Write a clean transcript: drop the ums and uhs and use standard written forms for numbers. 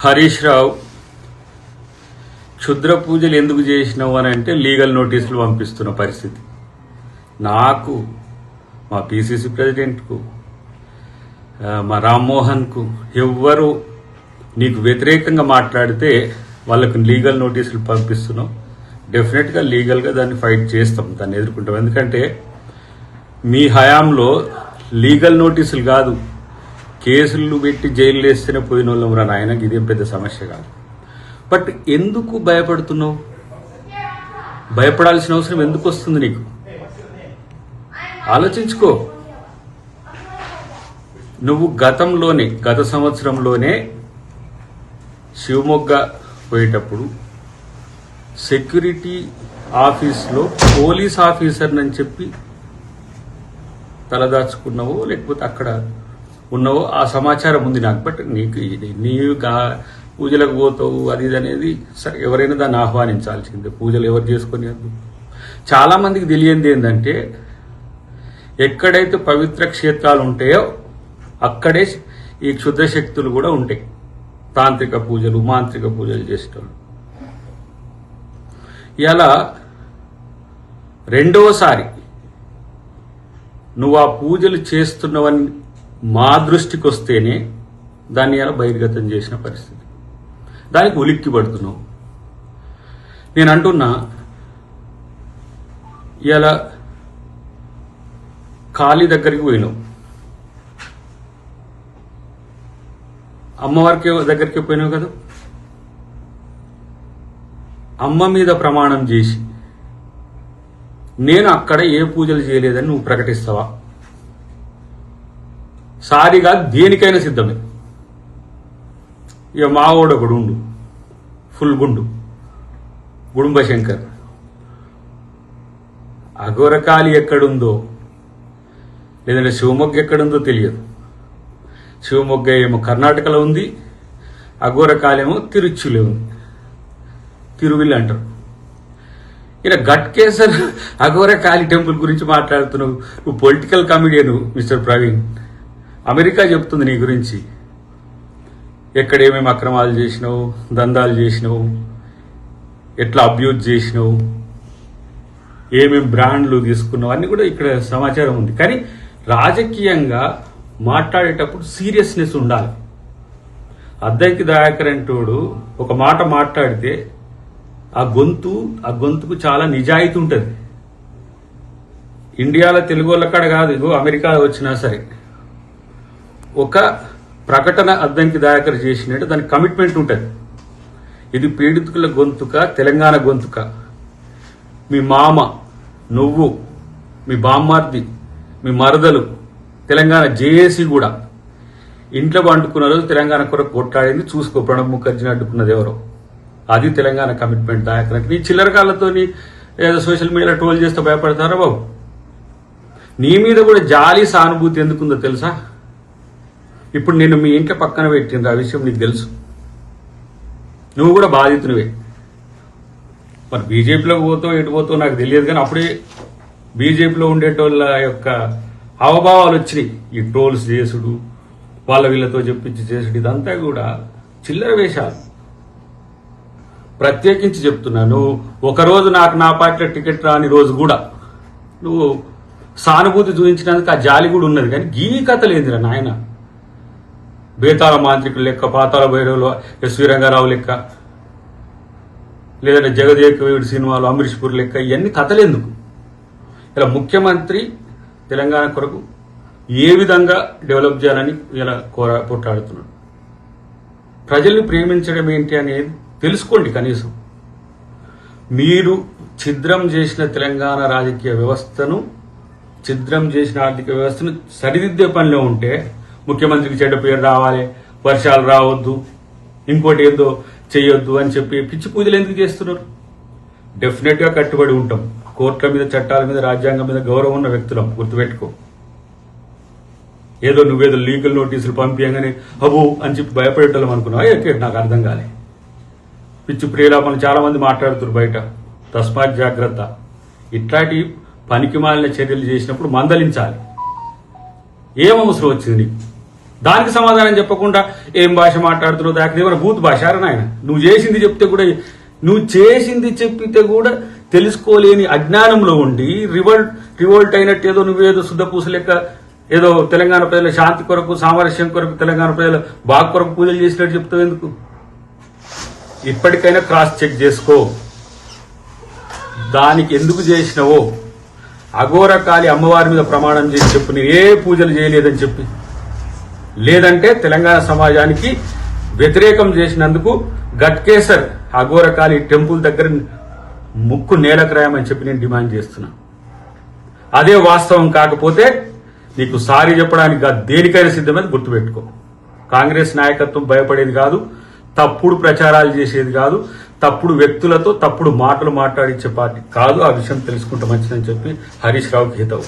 హరీష్ రావు క్షుద్ర పూజలు ఎందుకు చేసినావు అని అంటే లీగల్ నోటీసులు పంపిస్తున్న పరిస్థితి. నాకు, మా పిసిసి ప్రెసిడెంట్కు, మా రామ్మోహన్కు ఎవ్వరు నీకు వ్యతిరేకంగా మాట్లాడితే వాళ్ళకు లీగల్ నోటీసులు పంపిస్తున్నాం. డెఫినెట్గా లీగల్గా దాన్ని ఫైట్ చేస్తాం, దాన్ని ఎదుర్కొంటాం. ఎందుకంటే మీ హయాంలో లీగల్ నోటీసులు కాదు, కేసులు పెట్టి జైలు వేస్తేనే పోయిన వాళ్ళం రా నాయనకి, ఇదేం పెద్ద సమస్య కాదు. బట్ ఎందుకు భయపడుతున్నావు? భయపడాల్సిన అవసరం ఎందుకు వస్తుంది నీకు? ఆలోచించుకో. నువ్వు గత సంవత్సరంలోనే శివమొగ్గ పోయేటప్పుడు సెక్యూరిటీ ఆఫీస్లో పోలీస్ ఆఫీసర్ అని చెప్పి తలదాచుకున్నావో లేకపోతే అక్కడ ఉన్నావో ఆ సమాచారం ఉంది నాకు. బట్ నీవు పూజలకు పోతావు అది ఇది అనేది సరే, ఎవరైనా దాన్ని ఆహ్వానించాల్సిందే. పూజలు ఎవరు చేసుకొని చాలా మందికి తెలియంది ఏంటంటే ఎక్కడైతే పవిత్ర క్షేత్రాలు ఉంటాయో అక్కడే ఈ క్షుద్ర శక్తులు కూడా ఉంటాయి. తాంత్రిక పూజలు, మాంత్రిక పూజలు చేసేటోళ్ళు. ఇలా రెండవసారి నువ్వు ఆ పూజలు చేస్తున్నవని మా దృష్టికి వస్తేనే దాన్ని ఇలా బహిర్గతం చేసిన పరిస్థితి. దానికి ఉలిక్కి పడుతున్నావు. నేను అంటున్నా, ఇలా కాళీ దగ్గరికి పోయినావు, అమ్మవారికి దగ్గరికి పోయినావు కదా, అమ్మ మీద ప్రమాణం చేసి నేను అక్కడ ఏ పూజలు చేయలేదని నువ్వు ప్రకటిస్తావా? సారిగా దేనికైనా సిద్ధమే. ఇక మావోడు ఒకడు ఉండు, ఫుల్ గుండు, గుడుంబ శంకర్. అఘోరకాళి ఎక్కడుందో లేదంటే శివమొగ్గ ఎక్కడుందో తెలియదు. శివమొగ్గ ఏమో కర్ణాటకలో ఉంది, అఘోరకాళి ఏమో తిరుచులో ఉంది, తిరువిల్ అంటారు. ఇలా గట్కేసర్ అఘోరకాళి టెంపుల్ గురించి మాట్లాడుతున్నావు. నువ్వు political comedian mister Praveen. America చెప్తుంది నీ గురించి, ఎక్కడ ఏమేమి అక్రమాలు చేసినావు, దందాలు చేసినావు, ఎట్లా అబ్యూజ్ చేసినావు, ఏమేమి బ్రాండ్లు తీసుకున్నావు అన్నీ కూడా ఇక్కడ సమాచారం ఉంది. కానీ రాజకీయంగా మాట్లాడేటప్పుడు సీరియస్నెస్ ఉండాలి. అద్దంకి దయాకర్ అంటోడు ఒక మాట మాట్లాడితే ఆ గొంతుకు చాలా నిజాయితీ ఉంటుంది. ఇండియాలో తెలుగు వాళ్ళ కాడ కాదు, ఇగో అమెరికా వచ్చినా సరే ఒక ప్రకటన అద్దంకి దయాకర్ చేసినట్టు దానికి కమిట్మెంట్ ఉంటుంది. ఇది పీడితుల గొంతుక, తెలంగాణ గొంతుక. మీ మామ, నువ్వు, మీ బామ్మార్ది, మీ మరదలు తెలంగాణ జేఏసీ కూడా ఇంట్లో వండుకున్న రోజు తెలంగాణ కొరకు కొట్లాడింది చూసుకో. ప్రణబ్ ముఖర్జీని అడ్డుకున్నది ఎవరో. అది తెలంగాణ కమిట్మెంట్ దయాకర్ అంటే. నీ చిల్లరకాలతో ఏదో సోషల్ మీడియాలో ట్రోల్ చేస్తే భయపడతారా బాబు? నీ మీద కూడా జాలి, సానుభూతి ఎందుకుందో తెలుసా? ఇప్పుడు నేను మీ ఇంట్లో పక్కన పెట్టింది, ఆ విషయం నీకు తెలుసు. నువ్వు కూడా బాధితునివే. మరి బీజేపీలోకి పోతావు ఎటు పోతావు నాకు తెలియదు, కానీ అప్పుడే బీజేపీలో ఉండేటోళ్ళ యొక్క హావభావాలు వచ్చినాయి. ఈ ట్రోల్స్ చేసుడు, వాళ్ళ వీళ్ళతో చెప్పించి చేసుడు, ఇదంతా కూడా చిల్లర వేషాలు. ప్రత్యేకించి చెప్తున్నా, నువ్వు ఒకరోజు నాకు నా పార్టీలో టికెట్ రాని రోజు కూడా నువ్వు సానుభూతి చూపించినందుకు ఆ జాలి కూడా ఉన్నది. కానీ గీ కథ లేదురా నాయన. బేతాళ మాంత్రికులు లెక్క, పాతాళ భైరవులు ఎస్వి రంగారావు లెక్క, లేదంటే జగదేకవీడు సినిమాలు అమరీష్ పూర్ లెక్క ఇవన్నీ కథలేందుకు? ఇలా ముఖ్యమంత్రి తెలంగాణ కొరకు ఏ విధంగా డెవలప్ చేయాలని ఇలా పోట్లాడుతున్నాడు. ప్రజల్ని ప్రేమించడం ఏంటి అనేది తెలుసుకోండి కనీసం. మీరు ఛిద్రం చేసిన తెలంగాణ రాజకీయ వ్యవస్థను, ఛిద్రం చేసిన ఆర్థిక వ్యవస్థను సరిదిద్దే పనిలో ఉంటే ముఖ్యమంత్రికి చెడ్డ పేరు రావాలి, వర్షాలు రావద్దు, ఇంకోటి ఏదో చేయొద్దు అని చెప్పి పిచ్చి పూజలు ఎందుకు చేస్తున్నారు? డెఫినెట్గా కట్టుబడి ఉంటాం. కోర్టుల మీద, చట్టాల మీద, రాజ్యాంగం మీద గౌరవం ఉన్న వ్యక్తులం, గుర్తుపెట్టుకో. ఏదో నువ్వేదో లీగల్ నోటీసులు పంపించగానే అబు అని చెప్పి భయపడేటోళ్ళం అనుకున్నావా? ఎక్కడ నాకు అర్థం కాలే. పిచ్చి ప్రియులాపనలు చాలా మంది మాట్లాడుతున్నారు బయట. తస్మాత్ జాగ్రత్త. ఇట్లాంటి పనికి మాలిన చర్యలు చేసినప్పుడు మందలించాలి. ఏం అవసరం వచ్చింది నీకు? దానికి సమాధానం చెప్పకుండా ఏం భాష మాట్లాడుతున్నావు దానికి ఏమైనా భూత్ భాష నాయన. నువ్వు చేసింది చెప్తే కూడా, నువ్వు చేసింది చెప్పితే కూడా తెలుసుకోలేని అజ్ఞానంలో ఉండి రివోల్ట్ అయినట్టు ఏదో నువ్వేదో శుద్ధపూస లెక్క ఏదో తెలంగాణ ప్రజల శాంతి కొరకు, సామరస్యం కొరకు, తెలంగాణ ప్రజల బాగు కొరకు పూజలు చేసినట్టు చెప్తావు ఎందుకు? ఇప్పటికైనా క్రాస్ చెక్ చేసుకో. దానికి ఎందుకు చేసినవో అఘోరకాళి అమ్మవారి మీద ప్రమాణం చేసి చెప్పు, నేను ఏ పూజలు చేయలేదని చెప్పి. లేదంటే తెలంగాణ సమాజానికి వ్యతిరేకం చేసినందుకు గట్కేసర్ అఘోరకాళి టెంపుల్ దగ్గర ముక్కు నేలకు రాయమని చెప్పి నేను డిమాండ్ చేస్తున్నా. అదే వాస్తవం కాకపోతే నీకు సారీ చెప్పడానికి దేనికైనా సిద్ధమైంది గుర్తుపెట్టుకో. కాంగ్రెస్ నాయకత్వం భయపడేది కాదు, తప్పుడు ప్రచారాలు చేసేది కాదు, తప్పుడు వ్యక్తులతో తప్పుడు మాటలు మాట్లాడించే పార్టీ కాదు. ఆ విషయం తెలుసుకుంటే మంచిదని చెప్పి హరీష్ రావుకి హితవు.